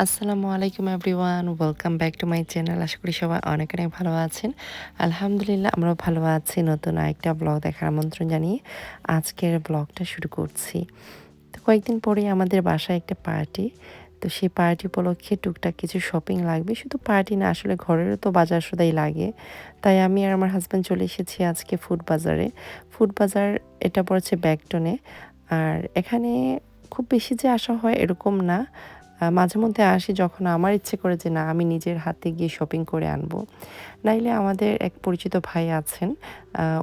আসসালামু আলাইকুম everyone, welcome back to my channel. আশা করি সবাই অনেক অনেক ভালো আছেন। আলহামদুলিল্লাহ আমরাও ভালো আছি। নতুন আরেকটা ব্লগ দেখার আমন্ত্রণ জানিয়ে আজকের ব্লগটা শুরু করছি। তো কয়েকদিন পরেই আমাদের বাসায় একটা পার্টি। তো সেই পার্টি উপলক্ষে টুকটাক কিছু শপিং লাগবে। শুধু পার্টি না, আসলে ঘরেরও তো বাজার সদাই লাগে। তাই আমি আর আমার হাসব্যান্ড চলে এসেছি আজকে ফুড বাজারে। ফুড বাজার এটা পড়েছে ব্যাগটনে। আর এখানে খুব বেশি যে আসা হয় এরকম না। মাঝে মধ্যে আসি যখন আমার ইচ্ছে করে যে না, আমি নিজের হাতে গিয়ে শপিং করে আনবো। নাইলে আমাদের এক পরিচিত ভাই আছেন,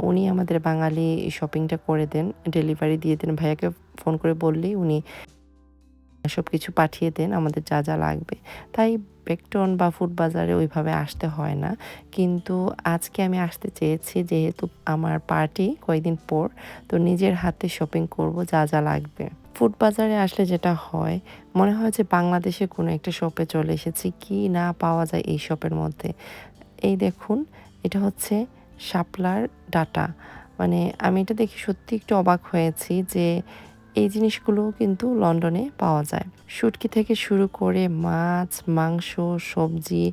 উনি আমাদের বাঙালি শপিংটা করে দেন, ডেলিভারি দিয়ে দেন। ভাইয়াকে ফোন করে বললেই উনি সবকিছু পাঠিয়ে দেন আমাদের যা, যা লাগবে। তাই বেকটন বা ফুড বাজারে ওইভাবে আসতে হয় না। কিন্তু আজকে আমি আসতে চেয়েছি যেহেতু আমার পার্টি কয়েকদিন পর, তো নিজের হাতে শপিং করব যা, যা লাগবে। ফুড বাজারে আসলে যেটা হয়, মনে হয় যে বাংলাদেশের কোনো একটা শপে চলে এসেছি, কি না পাওয়া যায় এই শপের মধ্যে। এই দেখুন, এটা হচ্ছে শাপলার ডাটা। মানে আমি এটা দেখে সত্যি একটু অবাক হয়েছি যে এই জিনিসগুলোও কিন্তু লন্ডনে পাওয়া যায়। শুটকি থেকে শুরু করে মাছ, মাংস, সবজি,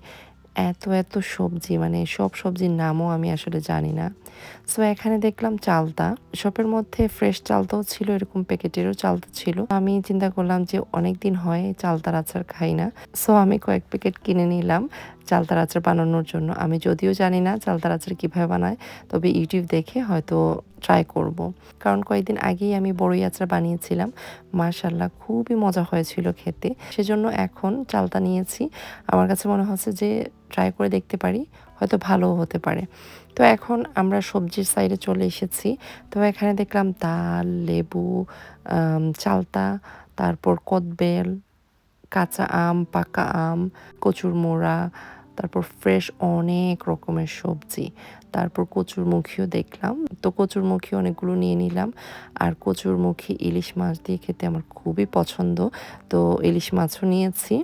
এত সবজি, মানে সব সবজির নামও আমি আসলে জানি না। সো এখানে দেখলাম চালতা। শপের মধ্যে ফ্রেশ চালতাও ছিল, এরকম প্যাকেটেরও চালতা ছিল। আমি চিন্তা করলাম যে অনেকদিন হয় চালতার আচার খাই না। সো আমি কয়েক প্যাকেট কিনে নিলাম চালতার আচার বানানোর জন্য। আমি যদিও জানি না চালতার আচার কীভাবে বানায়, তবে ইউটিউব দেখে হয়তো ট্রাই করব। কারণ কয়েকদিন আগেই আমি বড়ই আচার বানিয়েছিলাম। মাশাআল্লাহ খুবই মজা হয়েছিল খেতে। সেজন্য এখন চালতা নিয়েছি। আমার কাছে মনে হচ্ছে যে ট্রাই করে দেখতে পারি, হয়তো ভালোও হতে পারে। তো এখন আমরা সবজির সাইডে চলে এসেছি। তো এখানে দেখলাম ডাল, লেবু, চালতা, তারপর কদবেল, কাঁচা আম, পাকা আম, কচুরমোড়া, তারপর ফ্রেশ অনেক রকমের সবজি। তারপর কচুরমুখীও দেখলাম। তো কচুরমুখী অনেকগুলো নিয়ে নিলাম। আর কচুরমুখী ইলিশ মাছ দিয়ে খেতে আমার খুবই পছন্দ। তো ইলিশ মাছও নিয়েছি।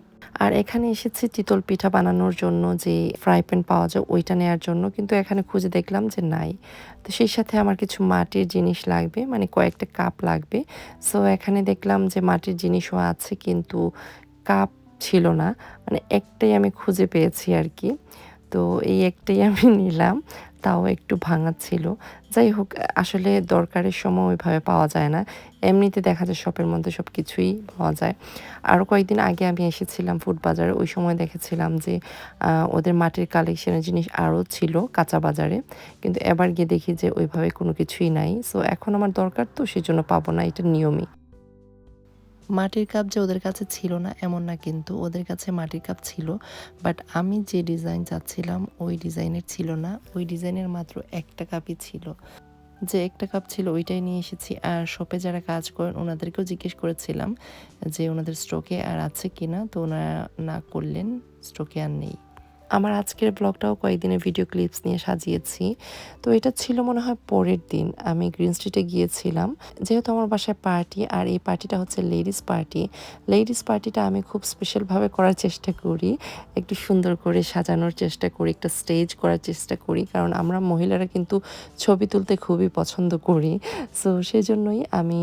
আর এখানে এসেছি চিতল পিঠা বানানোর জন্য, যে ফ্রাই প্যান পাওয়া যায় ওইটা নেয়ার জন্য। কিন্তু এখানে খুঁজে দেখলাম যে নাই। তো সেই সাথে আমার কিছু মাটির জিনিস লাগবে, মানে কয়েকটা কাপ লাগবে। সো এখানে দেখলাম যে মাটির জিনিসও আছে, কিন্তু কাপ ছিল না। মানে একটাই আমি খুঁজে পেয়েছি আরকি। তো এই একটাই আমি নিলাম। তাও একটু ভাঙা ছিল। যাই হোক, আসলে দরকারের সময় ওইভাবে পাওয়া যায় না। এমনিতে দেখা যায় শপের মধ্যে সবকিছুই পাওয়া যায়। আরও কয়েকদিন আগে আমি এসেছিলাম ফুড বাজারে। ওই সময় দেখেছিলাম যে ওদের মাটির কালেকশনের জিনিস আরও ছিল কাঁচা বাজারে। কিন্তু এবার গিয়ে দেখি যে ওইভাবে কোনো কিছুই নাই। সো এখন আমার দরকার, তো সেজন্য পাবো না, এটা নিয়মই। মাটির কাপ যে ওদের কাছে ছিল না এমন না, কিন্তু ওদের কাছে মাটির কাপ ছিল। বাট আমি যে ডিজাইন চাচ্ছিলাম ওই ডিজাইনের ছিল না। ওই ডিজাইনের মাত্র একটা কাপই ছিল। যে একটা কাপ ছিল ওইটাই নিয়ে এসেছি। আর শপে যারা কাজ করেন ওনাদেরকেও জিজ্ঞেস করেছিলাম যে ওনাদের স্টকে আর আছে কিনা, তো ওনারা না করলেন, স্টকে আর নেই। আমার আজকের ব্লগটাও কয়েকদিনের ভিডিও ক্লিপস নিয়ে সাজিয়েছি। তো এটা ছিল মনে হয় পরের দিন। আমি গ্রিন স্ট্রিটে গিয়েছিলাম। যেহেতু আমার বাসায় পার্টি, আর এই পার্টিটা হচ্ছে লেডিস পার্টি। লেডিস পার্টিটা আমি খুব স্পেশালভাবে করার চেষ্টা করি। একটু সুন্দর করে সাজানোর চেষ্টা করি, একটা স্টেজ করার চেষ্টা করি। কারণ আমরা মহিলারা কিন্তু ছবি তুলতে খুবই পছন্দ করি। সো সেজন্যই আমি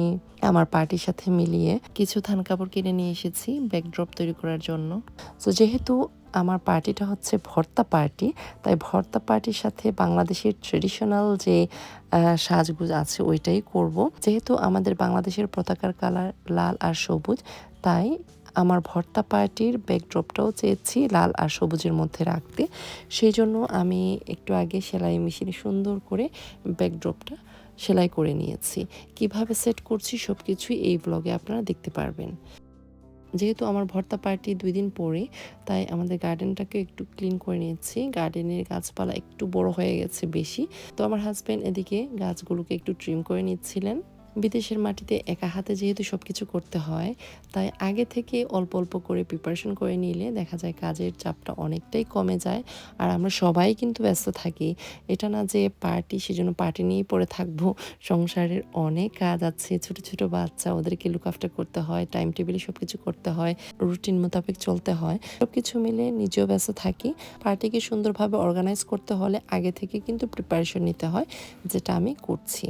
আমার পার্টির সাথে মিলিয়ে কিছু থান কাপড় কিনে নিয়ে এসেছি ব্যাকড্রপ তৈরি করার জন্য। সো যেহেতু আমার পার্টিটা হচ্ছে ভর্তা পার্টি, তাই ভর্তা পার্টির সাথে বাংলাদেশের ট্রেডিশনাল যে সাজগোজ আছে ওইটাই করব। যেহেতু আমাদের বাংলাদেশের পতাকার কালার লাল আর সবুজ, তাই আমার ভর্তা পার্টির ব্যাকড্রপটাও চেয়েছি লাল আর সবুজের মধ্যে রাখতে। সেই জন্য আমি একটু আগে সেলাই মেশিনে সুন্দর করে ব্যাকড্রপটা সেলাই করে নিয়েছি। কিভাবে সেট করছি সব কিছুই এই ব্লগে আপনারা দেখতে পারবেন। যেহেতু আমার ভর্তা পার্টি ২ দিন পরে, তাই আমাদের গার্ডেনটাকে একটু ক্লিন করে নিয়েছি। গার্ডেনের গাছপালা একটু বড় হয়ে গেছে বেশি। তো আমার হাসব্যান্ড এদিকে গাছগুলোকে একটু ট্রিম করে নিচ্ছিলেন। বিদেশের মাটিতে একা হাতে যেহেতু সবকিছু করতে হয়, তাই আগে থেকে অল্প অল্প করে প্রিপারেশন করে নিলে দেখা যায় কাজের চাপটা অনেকটাই কমে যায়। আর আমরা সবাই কিন্তু ব্যস্ত থাকি। এটা না যে পার্টি, সেজন্য পার্টি নিয়েই পড়ে থাকবো। সংসারের অনেক কাজ আছে, ছোট ছোট বাচ্চা, ওদেরকে লুক আফটার করতে হয়, টাইম টেবিলে সবকিছু করতে হয়, রুটিন মোতাবেক চলতে হয়। সবকিছু মিলে নিজেও ব্যস্ত থাকি। পার্টিকে সুন্দরভাবে অর্গানাইজ করতে হলে আগে থেকে কিন্তু প্রিপারেশন নিতে হয়, যেটা আমি করছি।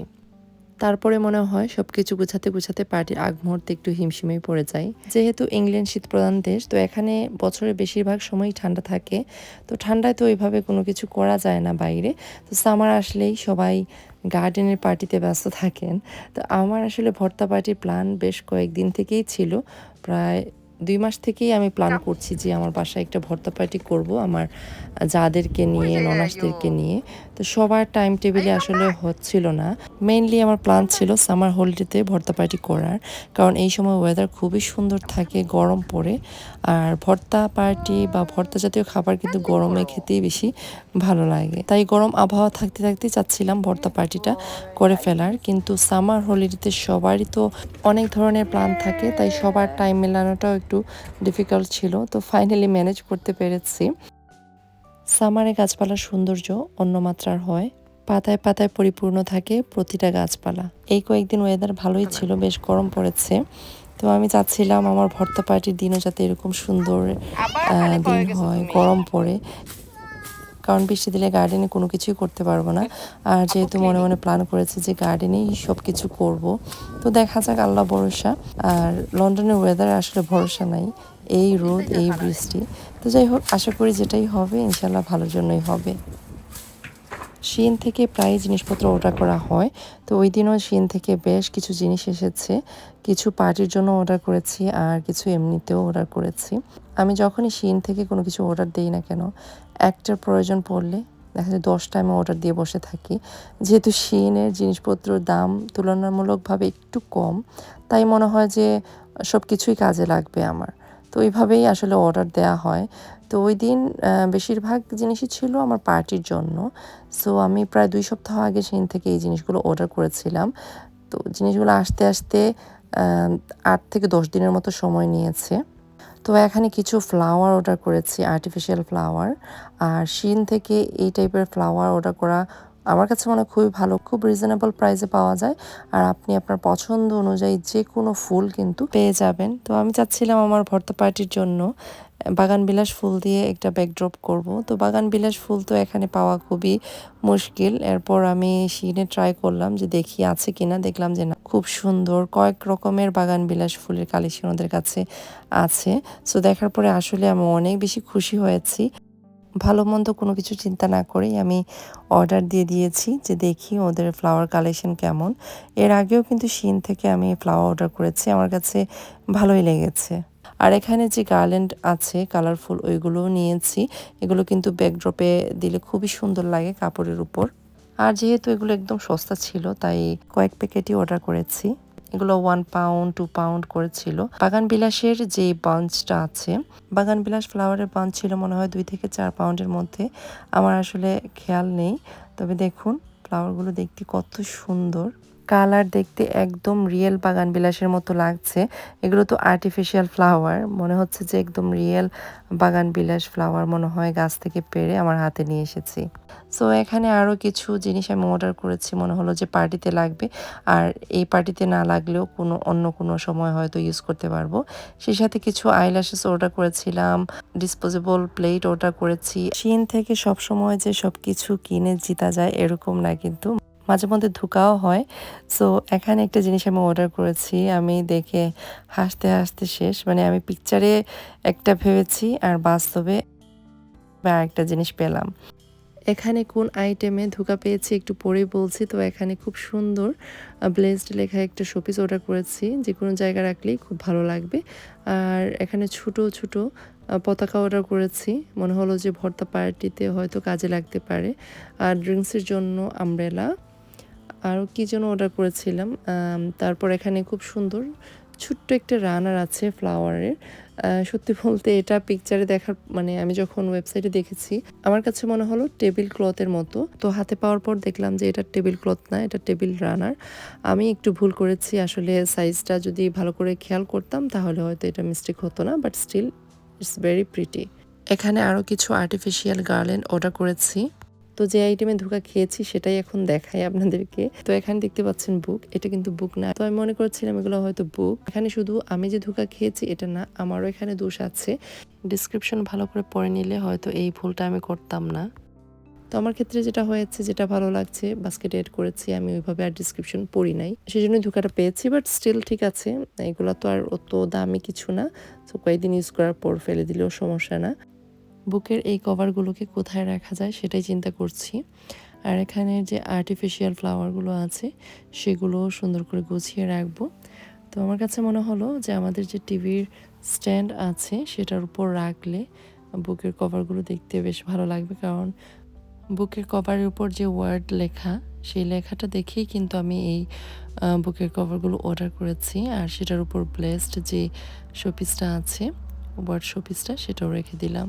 তারপরে মনে হয় সবকিছু গুছাতে গুছাতে পার্টির আগ মুহূর্তে একটু হিমশিমেই পড়ে যায়। যেহেতু ইংল্যান্ড শীতপ্রধান দেশ, তো এখানে বছরের বেশিরভাগ সময়ই ঠান্ডা থাকে। তো ঠান্ডায় তো ওইভাবে কোনো কিছু করা যায় না বাইরে। তো সামার আসলেই সবাই গার্ডেনের পার্টিতে ব্যস্ত থাকেন। তো আমার আসলে ভর্তা পার্টির প্ল্যান বেশ কয়েকদিন থেকেই ছিল। প্রায় 2 মাস থেকেই আমি প্ল্যান করছি যে আমার বাসায় একটা ভর্তা পার্টি করব আমার যাদেরকে নিয়ে, ননাসদেরকে নিয়ে। তো সবার টাইম টেবিলে আসলে হচ্ছিল না। মেইনলি আমার প্ল্যান ছিল সামার হলিডেতে ভর্তা পার্টি করার, কারণ এই সময় ওয়েদার খুবই সুন্দর থাকে, গরম পড়ে। আর ভর্তা পার্টি বা ভর্তা জাতীয় খাবার কিন্তু গরমে খেতেই বেশি ভালো লাগে। তাই গরম আবহাওয়া থাকতে থাকতে চাচ্ছিলাম ভর্তা পার্টিটা করে ফেলার, কিন্তু সামার হলিডেতে সবারই তো অনেক ধরনের প্ল্যান থাকে, তাই সবার টাইম মেলানোটাও একটু ডিফিকাল্ট ছিল। তো ফাইনালি ম্যানেজ করতে পেরেছি। সামারে গাছপালার সৌন্দর্য অন্য মাত্রার হয়, পাতায় পাতায় পরিপূর্ণ থাকে প্রতিটা গাছপালা। এই কয়েকদিন ওয়েদার ভালোই ছিল, বেশ গরম পড়েছে। তো আমি চাচ্ছিলাম আমার ভর্তা পার্টির দিনও যাতে এরকম সুন্দর দিন হয়, গরম পড়ে, কারণ বৃষ্টি দিলে গার্ডেনে কোনো কিছুই করতে পারবো না। আর যেহেতু মনে মনে প্ল্যান করেছি যে গার্ডেনেই সব কিছু করবো, তো দেখা যাক, আল্লাহ ভরসা। আর লন্ডনের ওয়েদারে আসলে ভরসা নাই, এই রোদ এই বৃষ্টি। তো যাই হোক, আশা করি যেটাই হবে ইনশাল্লাহ ভালোর জন্যই হবে। শিন থেকে প্রায় জিনিসপত্র অর্ডার করা হয়। তো ওই দিনও শিন থেকে বেশ কিছু জিনিস এসেছে। কিছু পার্টির জন্য অর্ডার করেছি আর কিছু এমনিতেও অর্ডার করেছি। আমি যখনই শিন থেকে কোনো কিছু অর্ডার দিই না কেন, একটার প্রয়োজন পড়লে দেখা যায় 10টা আমি অর্ডার দিয়ে বসে থাকি। যেহেতু শিনের জিনিসপত্রের দাম তুলনামূলকভাবে একটু কম, তাই মনে হয় যে সব কিছুই কাজে লাগবে আমার। তো এইভাবেই আসলে অর্ডার দেওয়া হয়। তো ওই দিন বেশিরভাগ জিনিসই ছিল আমার পার্টির জন্য। সো আমি প্রায় 2 সপ্তাহ আগে শিন থেকে এই জিনিসগুলো অর্ডার করেছিলাম। তো জিনিসগুলো আসতে আসতে 8 থেকে 10 দিনের মতো সময় নিয়েছে। তো এখানে কিছু ফ্লাওয়ার অর্ডার করেছি, আর্টিফিশিয়াল ফ্লাওয়ার। আর শিন থেকে এই টাইপের ফ্লাওয়ার অর্ডার করা আমার কাছে মনে হয় খুবই ভালো, খুব রিজনেবল প্রাইসে পাওয়া যায়। আর আপনি আপনার পছন্দ অনুযায়ী যে কোনো ফুল কিন্তু পেয়ে যাবেন। তো আমি চাচ্ছিলাম আমার ভর্তা পার্টির জন্য বাগানবিলাস ফুল দিয়ে একটা ব্যাকড্রপ করব। তো বাগানবিলাস ফুল তো এখানে পাওয়া খুবই মুশকিল। এরপর আমি শিনে ট্রাই করলাম যে দেখি আছে কিনা, দেখলাম যে না, খুব সুন্দর কয়েক রকমের বাগানবিলাস ফুলের কালেকশন ওদের কাছে আছে। সো দেখার পরে আসলে আমি অনেক বেশি খুশি হয়েছি। ভালো মন্দ কোনো কিছু চিন্তা না করেই আমি অর্ডার দিয়ে দিয়েছি যে দেখি ওদের ফ্লাওয়ার কালেকশন কেমন। এর আগেও কিন্তু শিন থেকে আমি ফ্লাওয়ার অর্ডার করেছি, আমার কাছে ভালোই লেগেছে। আর এখানে যে গার্ল্যান্ড আছে কালারফুল, ওইগুলোও নিয়েছি। এগুলো কিন্তু ব্যাকড্রপে দিলে খুবই সুন্দর লাগে কাপড়ের উপর। আর যেহেতু এগুলো একদম সস্তা ছিল, তাই কয়েক প্যাকেটই অর্ডার করেছি। এগুলো 1 পাউন্ড 2 পাউন্ড করেছিল। বাগান বিলাসের যে বাঞ্চটা আছে, বাগান বিলাস ফ্লাওয়ারের বাঞ্চ ছিল মনে হয় 2 থেকে 4 পাউন্ডের মধ্যে, আমার আসলে খেয়াল নেই। তবে দেখুন ফ্লাওয়ারগুলো দেখতে কত সুন্দর, কালার দেখতে একদম রিয়েল বাগান বিলাসের মতো লাগছে। এগুলো তো আর্টিফিশিয়াল ফ্লাওয়ার, মনে হচ্ছে যে একদম রিয়েল বাগান বিলাস ফ্লাওয়ার মনে হয় গাছ থেকে পেড়ে আমার হাতে নিয়ে এসেছি। সো এখানে আরও কিছু জিনিস আমি অর্ডার করেছি, মনে হলো যে পার্টিতে লাগবে। আর এই পার্টিতে না লাগলেও অন্য কোনো সময় হয়তো ইউজ করতে পারবো। সেই সাথে কিছু আইল্যাশেস অর্ডার করেছিলাম, ডিসপোজেবল প্লেট অর্ডার করেছি। শিন থেকে সব সময় যে সব কিছু কিনে জিতা যায় এরকম না, কিন্তু মাঝে মধ্যে ধোঁকাও হয়। সো এখানে একটা জিনিস আমি অর্ডার করেছি, আমি দেখে হাসতে হাসতে শেষ। মানে আমি পিকচারে একটা ভেবেছি আর বাস্তবে আরেকটা জিনিস পেলাম। এখানে কোন আইটেমে ধোঁকা পেয়েছি একটু পরেই বলছি। তো এখানে খুব সুন্দর ব্লেসড লেখা একটা শোপিস অর্ডার করেছি, যে কোনো জায়গায় রাখলেই খুব ভালো লাগবে। আর এখানে ছোট ছোট পতাকা অর্ডার করেছি, মনে হলো যে ভর্তা পার্টিতে হয়তো কাজে লাগতে পারে। আর ড্রিঙ্কসের জন্য আমব্রেলা, আরও কী যেন অর্ডার করেছিলাম। তারপর এখানে খুব সুন্দর ছোট্ট একটা রানার আছে ফ্লাওয়ারের। সত্যি বলতে এটা পিকচারে দেখার, মানে আমি যখন ওয়েবসাইটে দেখেছি আমার কাছে মনে হলো টেবিল ক্লথের মতো। তো হাতে পাওয়ার পর দেখলাম যে এটা টেবিল ক্লথ না, এটা টেবিল রানার। আমি একটু ভুল করেছি, আসলে সাইজটা যদি ভালো করে খেয়াল করতাম তাহলে হয়তো এটা মিস্টেক হতো না, but still it's very pretty. এখানে আরও কিছু আর্টিফিশিয়াল গার্ল্যান্ড অর্ডার করেছি। তো যে আইটেমে ধোঁকা খেয়েছি সেটাই এখন দেখাই আপনাদেরকে। তো এখানে দেখতে পাচ্ছেন বুক, এটা কিন্তু বুক না। তো আমি মনে করছিলাম এগুলো হয়তো বুক। এখানে শুধু আমি যে ধোঁকা খেয়েছি এটা না, আমারও এখানে দোষ আছে। ডিসক্রিপশন ভালো করে পড়ে নিলে হয়তো এই ভুলটা আমি করতাম না। তো আমার ক্ষেত্রে যেটা হয়েছে, যেটা ভালো লাগছে বাস্কেটে এড করেছি। আমি ওইভাবে আর ডিসক্রিপশন পড়ি নাই, সেজন্যই ধোঁকাটা পেয়েছি। বাট স্টিল ঠিক আছে, এগুলো তো আর অত দামি কিছু না। তো কয়েকদিন ইউজ করার পর ফেলে দিলেও সমস্যা না। বুকের এই কভারগুলোকে কোথায় রাখা যায় সেটাই চিন্তা করছি। আর এখানে যে আর্টিফিশিয়াল ফ্লাওয়ারগুলো আছে সেগুলো সুন্দর করে গুছিয়ে রাখবো। তো আমার কাছে মনে হলো যে আমাদের যে টিভির স্ট্যান্ড আছে সেটার উপর রাখলে বুকের কভারগুলো দেখতে বেশ ভালো লাগবে, কারণ বুকের কভারের উপর যে ওয়ার্ড লেখা, সেই লেখাটা দেখেই কিন্তু আমি এই বুকের কভারগুলো অর্ডার করেছি। আর সেটার উপর ব্লেসড যে শোপিসটা আছে, ওয়ার্ড শোপিসটা, সেটাও রেখে দিলাম।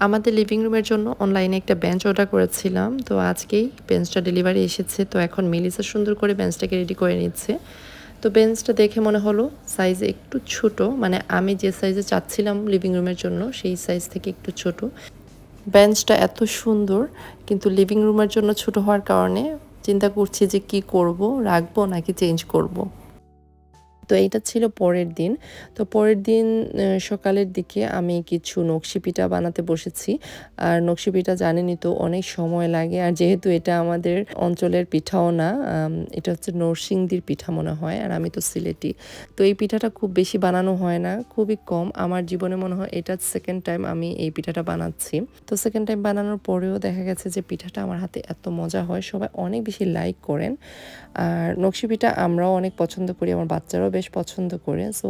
আমাদের লিভিং রুমের জন্য অনলাইনে একটা বেঞ্চ অর্ডার করেছিলাম, তো আজকেই বেঞ্চটা ডেলিভারি এসেছে। তো এখন মেলিসা সুন্দর করে বেঞ্চটাকে রেডি করে নিচ্ছে। তো বেঞ্চটা দেখে মনে হলো সাইজে একটু ছোট, মানে আমি যে সাইজে চাচ্ছিলাম লিভিং রুমের জন্য সেই সাইজ থেকে একটু ছোট। বেঞ্চটা এত সুন্দর, কিন্তু লিভিং রুমের জন্য ছোট হওয়ার কারণে চিন্তা করছি যে কি করব, রাখবো নাকি চেঞ্জ করব। তো এইটা ছিল পরের দিন। তো পরের দিন সকালের দিকে আমি কিছু নকশি পিঠা বানাতে বসেছি। আর নকশি পিঠা জানেনই তো অনেক সময় লাগে, আর যেহেতু এটা আমাদের অঞ্চলের পিঠাও না, এটা হচ্ছে নরসিংদীর পিঠা মনে হয়, আর আমি তো সিলেটি। তো এই পিঠাটা খুব বেশি বানানো হয় না, খুবই কম। আমার জীবনে মনে হয় এটা সেকেন্ড টাইম আমি এই পিঠাটা বানাচ্ছি। তো সেকেন্ড টাইম বানানোর পরেও দেখা গেছে যে পিঠাটা আমার হাতে এত মজা হয়, সবাই অনেক বেশি লাইক করেন। আর নকশি পিঠা আমরাও অনেক পছন্দ করি, আমার বাচ্চারাও বেশ পছন্দ করে। সো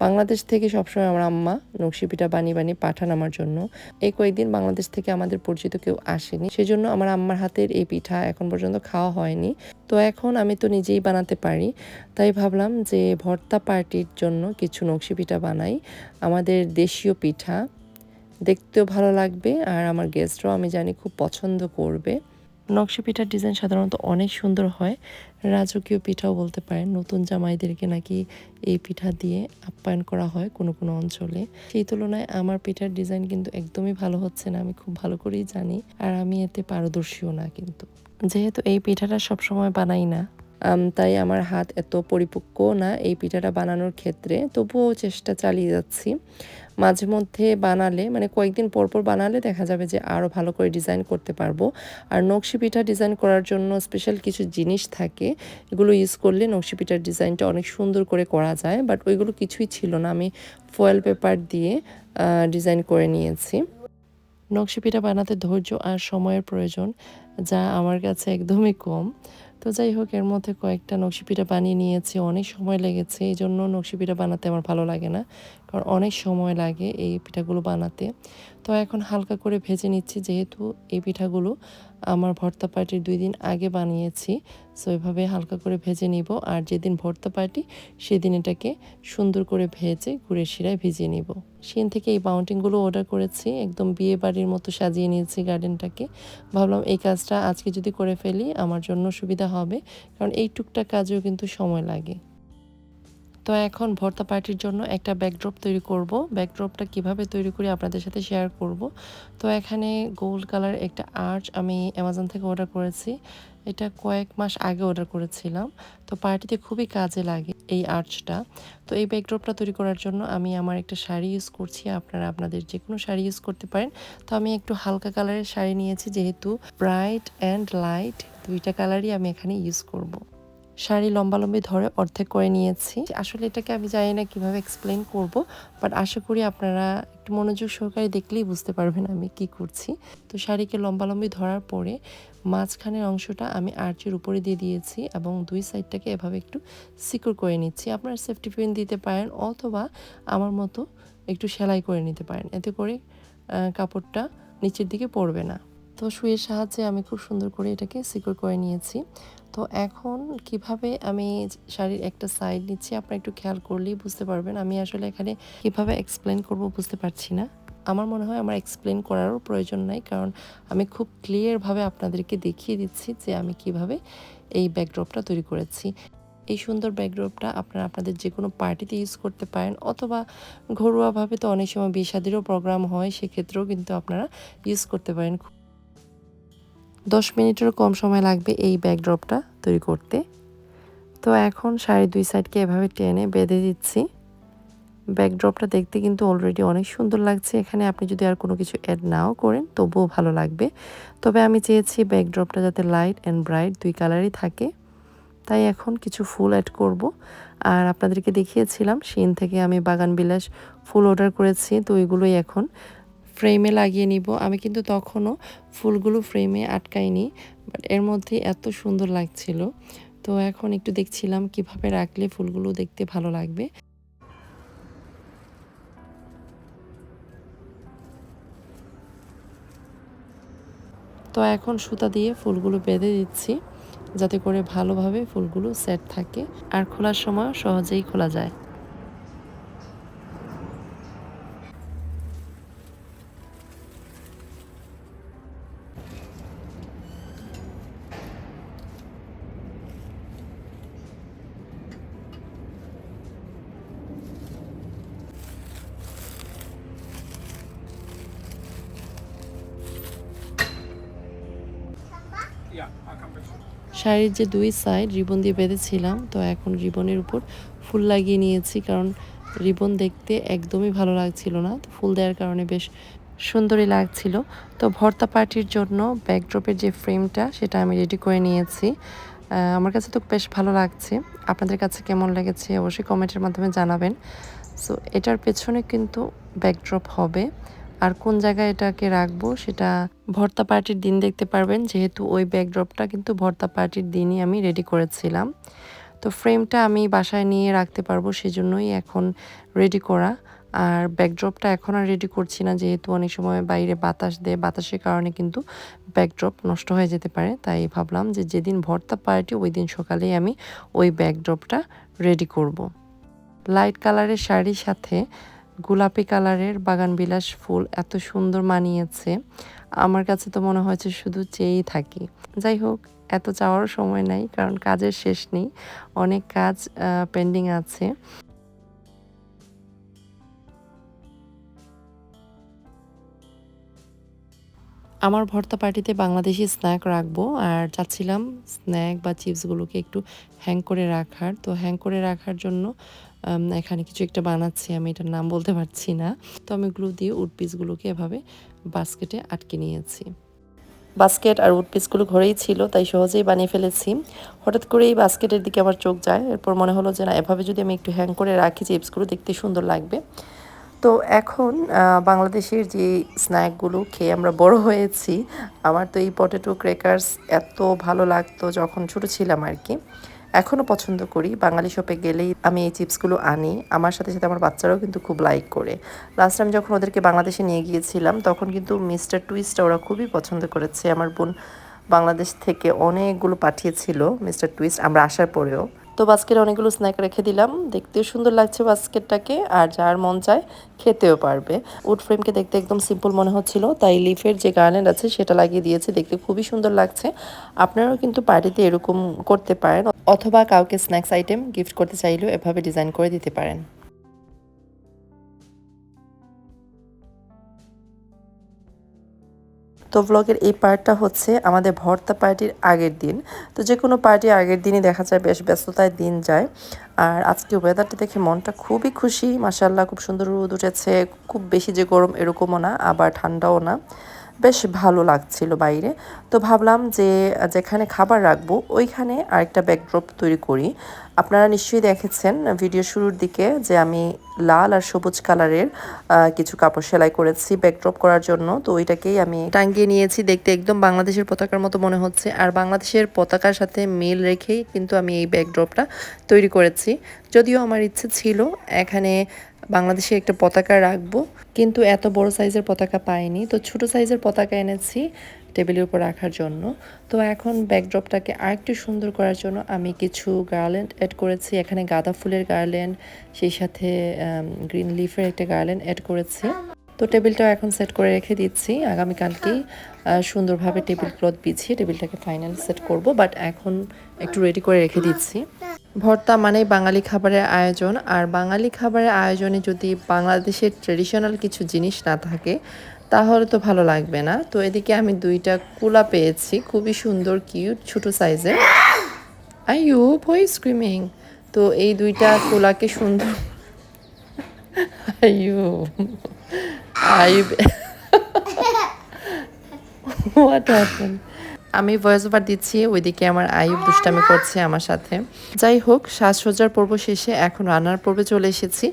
বাংলাদেশ থেকে সবসময় আমার আম্মা নকশি পিঠা বানিয়ে বানিয়ে পাঠান আমার জন্য। এই কয়েকদিন বাংলাদেশ থেকে আমাদের পরিচিত কেউ আসেনি, সেজন্য আমার আম্মার হাতের এই পিঠা এখন পর্যন্ত খাওয়া হয়নি। তো এখন আমি তো নিজেই বানাতে পারি, তাই ভাবলাম যে ভর্তা পার্টির জন্য কিছু নকশি পিঠা বানাই। আমাদের দেশীয় পিঠা, দেখতেও ভালো লাগবে, আর আমার গেস্টরাও আমি জানি খুব পছন্দ করবে। নকশি পিঠার ডিজাইন সাধারণত অনেক সুন্দর হয়, রাজকীয় পিঠাও বলতে পারেন। নতুন জামাইদেরকে নাকি এই পিঠা দিয়ে আপ্যায়ন করা হয় কোনো কোনো অঞ্চলে। সেই তুলনায় আমার পিঠার ডিজাইন কিন্তু একদমই ভালো হচ্ছে না, আমি খুব ভালো করেই জানি, আর আমি এতে পারদর্শীও না। কিন্তু যেহেতু এই পিঠাটা সবসময় বানাই না, তাই আমার হাত এত পরিপক্ক না এই পিঠাটা বানানোর ক্ষেত্রে, তবুও চেষ্টা চালিয়ে যাচ্ছি। মাঝে মধ্যে বানালে, মানে কয়েকদিন পর পর বানালে দেখা যাবে যে আরও ভালো করে ডিজাইন করতে পারবো। আর নকশি পিঠা ডিজাইন করার জন্য স্পেশাল কিছু জিনিস থাকে, এগুলো ইউজ করলে নকশি পিঠার ডিজাইনটা অনেক সুন্দর করে করা যায়। বাট ওইগুলো কিছুই ছিল না, আমি ফয়েল পেপার দিয়ে ডিজাইন করে নিয়েছি। নকশি পিঠা বানাতে ধৈর্য আর সময়ের প্রয়োজন, যা আমার কাছে একদমই কম। তো যাই হোক, এর মধ্যে কয়েকটা নকশি পিঠা বানিয়ে নিয়েছি, অনেক সময় লেগেছে, এই জন্য নকশি পিঠা বানাতে আমার ভালো লাগে না, কারণ অনেক সময় লাগে এই পিঠাগুলো বানাতে। তো এখন হালকা করে ভেজে নিচ্ছি, যেহেতু এই পিঠাগুলো আমার ভর্তা পার্টির 2 দিন আগে বানিয়েছি। সো এভাবে হালকা করে ভেজে নিব, আর যেদিন ভর্তা পার্টি সেদিন এটাকে সুন্দর করে ভেজে গুড়ের শিরায় ভিজিয়ে নিব। সেদিন থেকে এই বাউন্টিংগুলো অর্ডার করেছি, একদম বিয়ে বাড়ির মতো সাজিয়ে নিয়েছি গার্ডেনটাকে। ভাবলাম এই কাজটা আজকে যদি করে ফেলি আমার জন্য সুবিধা হবে, কারণ এই টুকটাক কাজেও কিন্তু সময় লাগে। তো এখন ভর্তা পার্টির জন্য একটা ব্যাকড্রপ তৈরি করব। ব্যাকড্রপটা কিভাবে তৈরি করি আপনাদের সাথে শেয়ার করব। তো এখানে গোল্ড কালার একটা আর্চ আমি অ্যামাজন থেকে অর্ডার করেছি। এটা কয়েক মাস আগে অর্ডার করেছিলাম। তো পার্টিতে খুবই কাজে লাগে এই আর্চটা। তো এই ব্যাকড্রপটা তৈরি করার জন্য আমি আমার একটা শাড়ি ইউজ করছি, আপনারা আপনাদের যে কোনো শাড়ি ইউজ করতে পারেন। তো আমি একটু হালকা কালারের শাড়ি নিয়েছি, যেহেতু ব্রাইট অ্যান্ড লাইট দুইটা কালারই আমি এখানে ইউজ করব। শাড়ি লম্বালম্বি ধরে অর্ধেক করে নিয়েছি। আসলে এটাকে আমি জানি না কিভাবে এক্সপ্লেন করব, বাট আশা করি আপনারা একটু মনোযোগ সহকারে দেখলেই বুঝতে পারবেন আমি কি করছি। তো শাড়িকে লম্বালম্বি ধরার পরে মাঝখানের অংশটা আমি আর্চের উপরে দিয়ে দিয়েছি, এবং দুই সাইডটাকে এভাবে একটু সিকিউর করে নিচ্ছি। আপনারা সেফটি পিন দিতে পারেন, অথবা আমার মতো একটু সেলাই করে নিতে পারেন, এতে করে কাপড়টা নিচের দিকে পড়বে না। তো সুইয়ের সাহায্যে আমি খুব সুন্দর করে এটাকে সিকিউর করে নিয়েছি। তো এখন কিভাবে আমি শাড়ির একটা সাইড নিচ্ছি, আপনারা একটু খেয়াল করলেই বুঝতে পারবেন। আমি আসলে এখানে কিভাবে এক্সপ্লেন করব বুঝতে পারছি না। আমার মনে হয় আমার এক্সপ্লেন করারও প্রয়োজন নাই, কারণ আমি খুব ক্লিয়ারভাবে আপনাদেরকে দেখিয়ে দিচ্ছি যে আমি কিভাবে এই ব্যাকড্রপটা তৈরি করেছি। এই সুন্দর ব্যাকড্রপটা আপনারা আপনাদের যে কোনো পার্টিতে ইউজ করতে পারেন, অথবা ঘরোয়াভাবে তো অনেক সময় বিয়ে শাদিরও প্রোগ্রাম হয়, সেক্ষেত্রেও কিন্তু আপনারা ইউজ করতে পারেন। 10 মিনিটেরও কম সময় লাগবে এই ব্যাকড্রপটা তৈরি করতে। তো এখন শাড়ির দুই সাইডকে এভাবে টেনে বেঁধে দিচ্ছি। ব্যাকড্রপটা দেখতে কিন্তু অলরেডি অনেক সুন্দর লাগছে। এখানে আপনি যদি আর কোনো কিছু অ্যাড নাও করেন তবুও ভালো লাগবে। তবে আমি চেয়েছি ব্যাকড্রপটা যাতে লাইট অ্যান্ড ব্রাইট ২ কালারই থাকে। তাই এখন কিছু ফুল অ্যাড করব। আর আপনাদেরকে দেখিয়েছিলাম শিন থেকে আমি বাগানবিলাস ফুল অর্ডার করেছি। তো ওইগুলোই এখন ফ্রেমে লাগিয়ে নিব। আমি কিন্তু তখনও ফুলগুলো ফ্রেমে আটকাইনি। বাট এর মধ্যে এত সুন্দর লাগছিল। তো এখন একটু দেখছিলাম কিভাবে রাখলে ফুলগুলো দেখতে ভালো লাগবে। তো এখন সুতা দিয়ে ফুলগুলো বেঁধে দিচ্ছি যাতে করে ভালোভাবে ফুলগুলো সেট থাকে আর খোলার সময় সহজেই খোলা যায়। শাড়ির যে ২ সাইড রিবন দিয়ে বেঁধেছিলাম, তো এখন রিবনের উপর ফুল লাগিয়ে নিয়েছি কারণ রিবন দেখতে একদমই ভালো লাগছিল না। তো ফুল দেওয়ার কারণে বেশ সুন্দরই লাগছিল। তো ভর্তা পার্টির জন্য ব্যাকড্রপের যে ফ্রেমটা সেটা আমি রেডি করে নিয়েছি। আমার কাছে তো বেশ ভালো লাগছে। আপনাদের কাছে কেমন লেগেছে অবশ্যই কমেন্টের মাধ্যমে জানাবেন। সো এটার পেছনে কিন্তু ব্যাকড্রপ হবে। আর কোন জায়গায় এটাকে রাখবো সেটা ভর্তা পার্টির দিন দেখতে পারবেন, যেহেতু ওই ব্যাকড্রপটা কিন্তু ভর্তা পার্টির দিনই আমি রেডি করেছিলাম। তো ফ্রেমটা আমি বাসায় নিয়ে রাখতে পারবো সেজন্যই এখন রেডি করা। আর ব্যাকড্রপটা এখন আর রেডি করছি না, যেহেতু অনেক সময় বাইরে বাতাস দেয়, বাতাসের কারণে কিন্তু ব্যাকড্রপ নষ্ট হয়ে যেতে পারে। তাই ভাবলাম যে যেদিন ভর্তা পার্টি ওই দিন সকালেই আমি ওই ব্যাকড্রপটা রেডি করব। লাইট কালারের শাড়ির সাথে গোলাপি কালারের বাগানবিলাস ফুল এত সুন্দর মানিয়েছে। আমার কাছে তো মনে হয়েছে শুধু চেয়েই থাকি। যাই হোক, এত চাওয়ারও সময় নাই কারণ কাজের শেষ নেই। অনেক কাজ পেন্ডিং আছে। আমার ভর্তা পার্টিতে বাংলাদেশি স্ন্যাক রাখবো আর চাচ্ছিলাম স্ন্যাক বা চিপসগুলোকে একটু হ্যাং করে রাখার। তো হ্যাং করে রাখার জন্য এখানে কিছু একটা বানাচ্ছি, আমি এটার নাম বলতে পারছি না। তো আমি গ্লু দিয়ে উড পিসগুলোকে এভাবে বাস্কেটে আটকে নিয়েছি। বাস্কেট আর উড পিসগুলো ঘরেই ছিল তাই সহজেই বানিয়ে ফেলেছি। হঠাৎ করে এই বাস্কেটের দিকে আমার চোখ যায়, এরপর মনে হলো যে না, এভাবে যদি আমি একটু হ্যাং করে রাখি চিপসগুলো দেখতে সুন্দর লাগবে। তো এখন বাংলাদেশের যে স্ন্যাকগুলো খেয়ে আমরা বড় হয়েছি, আমার তো এই পটেটো ক্র্যাকার্স এত ভালো লাগতো যখন ছোট ছিলাম আর কি। এখনও পছন্দ করি, বাঙালি শপে গেলেই আমি এই চিপসগুলো আনি। আমার সাথে সাথে আমার বাচ্চারাও কিন্তু খুব লাইক করে। লাস্ট টাইম যখন ওদেরকে বাংলাদেশে নিয়ে গিয়েছিলাম তখন কিন্তু মিস্টার টুইস্টটা ওরা খুবই পছন্দ করেছে। আমার বোন বাংলাদেশ থেকে অনেকগুলো পাঠিয়েছিল মিস্টার টুইস্ট আমরা আসার পরেও। তো বাস্কেটে অনেকগুলো স্ন্যাক রেখে দিলাম, দেখতেও সুন্দর লাগছে বাস্কেটটাকে, আর যার মন চায় খেতেও পারবে। উড ফ্রেমকে দেখতে একদম সিম্পল মনে হচ্ছিল, তাই লিফের যে গার্ল্যান্ড আছে সেটা লাগিয়ে দিয়েছে, দেখতে খুবই সুন্দর লাগছে। আপনারাও কিন্তু পার্টিতে এরকম করতে পারেন, অথবা কাউকে স্ন্যাক্স আইটেম গিফট করতে চাইলেও এভাবে ডিজাইন করে দিতে পারেন। তো ব্লগের এই পার্টটা হচ্ছে আমাদের ভর্তা পার্টির আগের দিন। তো যে কোনো পার্টির আগের দিনই দেখা যায় বেশ ব্যস্ততায় দিন যায়। আর আজকে ওয়েদারটা দেখে মনটা খুবই খুশি, মাশাআল্লাহ খুব সুন্দর রোদ উঠেছে। খুব বেশি যে গরম এরকমও না, আবার ঠান্ডাও না, বেশ ভালো লাগছিল বাইরে। তো ভাবলাম যে যেখানে খাবার রাখবো ওইখানে আরেকটা ব্যাকড্রপ তৈরি করি। আপনারা নিশ্চয়ই দেখেছেন ভিডিও শুরুর দিকে যে আমি লাল আর সবুজ কালারের কিছু কাপড় সেলাই করেছি ব্যাকড্রপ করার জন্য। তো ওইটাকেই আমি টাঙ্গিয়ে নিয়েছি, দেখতে একদম বাংলাদেশের পতাকার মতো মনে হচ্ছে। আর বাংলাদেশের পতাকার সাথে মিল রেখেই কিন্তু আমি এই ব্যাকড্রপটা তৈরি করেছি। যদিও আমার ইচ্ছে ছিল এখানে বাংলাদেশে একটা পতাকা রাখবো, কিন্তু এত বড় সাইজের পতাকা পাইনি, তো ছোট সাইজের পতাকা এনেছি টেবিলের উপর রাখার জন্য। তো এখন ব্যাকড্রপটাকে আরেকটু সুন্দর করার জন্য আমি কিছু গার্ল্যান্ড অ্যাড করেছি। এখানে গাঁদা ফুলের গার্ল্যান্ড, সেই সাথে গ্রিন লিফের একটা গার্ল্যান্ড অ্যাড করেছি। তো টেবিলটাও এখন সেট করে রেখে দিচ্ছি, আগামীকালকেই সুন্দরভাবে টেবিল ক্লথ বিছিয়ে টেবিলটাকে ফাইনাল সেট করব। বাট এখন একটু রেডি করে রেখে দিচ্ছি। ভর্তা মানেই বাঙালি খাবারের আয়োজন, আর বাঙালি খাবারের আয়োজনে যদি বাংলাদেশের ট্রেডিশনাল কিছু জিনিস না থাকে তাহলে তো ভালো লাগবে না। তো এদিকে আমি 2টা কুলা পেয়েছি, খুবই সুন্দর কিউট ছোট সাইজের। I U voice screaming. তো এই 2টা কুলাকে সুন্দর Ayub. Ayub. What happened? আমি ভয়েস ওভার দিচ্ছি, ওইদিকে আমার আয়ুব দুষ্টামি করছে আমার সাথে। যাই হোক, সাজসজ্জার পর্ব শেষে এখন রান্নার পর্বে চলে এসেছি।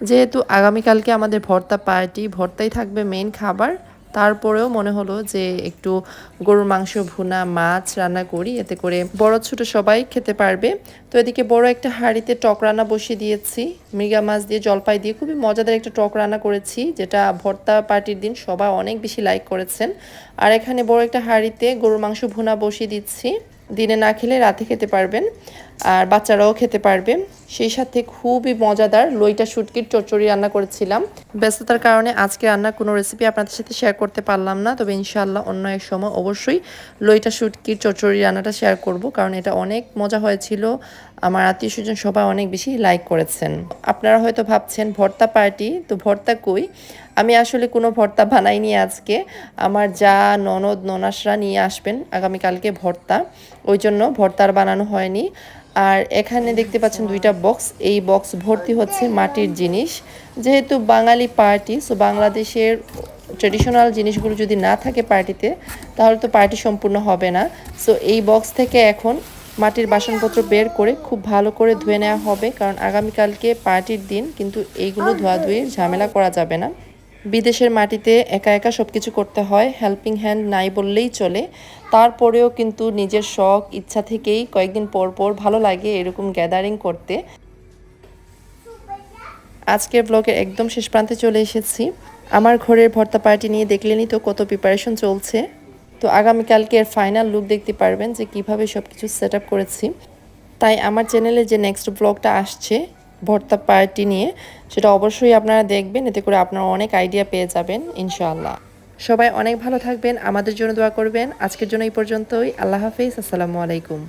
যেহেতু আগামীকালকে আমাদের ভর্তা পার্টি, ভর্তাই থাকবে মেইন খাবার। তারপরেও মনে হলো যে একটু গরুর মাংস ভুনা, মাছ রান্না করি, এতে করে বড় ছোট সবাই খেতে পারবে। তো এদিকে বড় একটা হাঁড়িতে টক রান্না বসিয়ে দিয়েছি, মৃগা মাছ দিয়ে জলপাই দিয়ে খুবই মজাদার একটা টক রান্না করেছি, যেটা ভর্তা পার্টির দিন সবাই অনেক বেশি লাইক করেছেন। আর এখানে বড় একটা হাঁড়িতে গরুর মাংস ভুনা বসিয়ে দিচ্ছি, দিনে না খেলে রাতে খেতে পারবেন, আর বাচ্চারাও খেতে পারবে। সেই সাথে খুবই মজাদার লইটা শুটকির চচ্চড়ি রান্না করেছিলাম। ব্যস্ততার কারণে আজকে রান্নার কোনো রেসিপি আপনাদের সাথে শেয়ার করতে পারলাম না, তবে ইনশাআল্লাহ অন্য এক সময় অবশ্যই লইটা শুটকির চচ্চড়ি রান্নাটা শেয়ার করব, কারণ এটা অনেক মজা হয়েছিল। আমার আত্মীয় স্বজন সবাই অনেক বেশি লাইক করেছেন। আপনারা হয়তো ভাবছেন ভর্তা পার্টি, তো ভর্তা কই? আমি আসলে কোনো ভর্তা বানাইনি আজকে, আমার যা ননদ ননাসরা নিয়ে আসবেন আগামীকালকে ভর্তা, ওই জন্য ভর্তা আর বানানো হয়নি। আর এখানে দেখতে পাচ্ছেন দুইটা বক্স, এই বক্স ভর্তি হচ্ছে মাটির জিনিস। যেহেতু বাঙালি পার্টি, সো বাংলাদেশের ট্রেডিশনাল জিনিসগুলো যদি না থাকে পার্টিতে, তাহলে তো পার্টি সম্পূর্ণ হবে না। সো এই বক্স থেকে এখন মাটির বাসনপত্র বের করে খুব ভালো করে ধুয়ে নেওয়া হবে, কারণ আগামীকালকে পার্টির দিন, কিন্তু এইগুলো ধোয়াধুয়ির ঝামেলা করা যাবে না। বিদেশের মাটিতে একা একা সব কিছু করতে হয়, হেল্পিং হ্যান্ড নাই বললেই চলে। তারপরেও কিন্তু নিজের শখ ইচ্ছা থেকেই কয়েকদিন পর পর ভালো লাগে এরকম গ্যাদারিং করতে। আজকের ব্লগের একদম শেষ প্রান্তে চলে এসেছি। আমার ঘরের ভর্তা পার্টি নিয়ে দেখলেনই তো কত প্রিপারেশন চলছে। তো আগামীকালকের ফাইনাল লুক দেখতে পারবেন যে কিভাবে সব কিছু সেট আপ করেছি। তাই আমার চ্যানেলে যে নেক্সট ব্লগটা আসছে ভর্তা পার্টি নিয়ে, সেটা অবশ্যই আপনারা দেখবেন, এতে করে আপনারা অনেক আইডিয়া পেয়ে যাবেন ইনশাআল্লাহ। সবাই অনেক ভালো থাকবেন, আমাদের জন্য দোয়া করবেন। আজকের জন্য এই পর্যন্তই। আল্লাহ হাফিজ, আসসালামু আলাইকুম।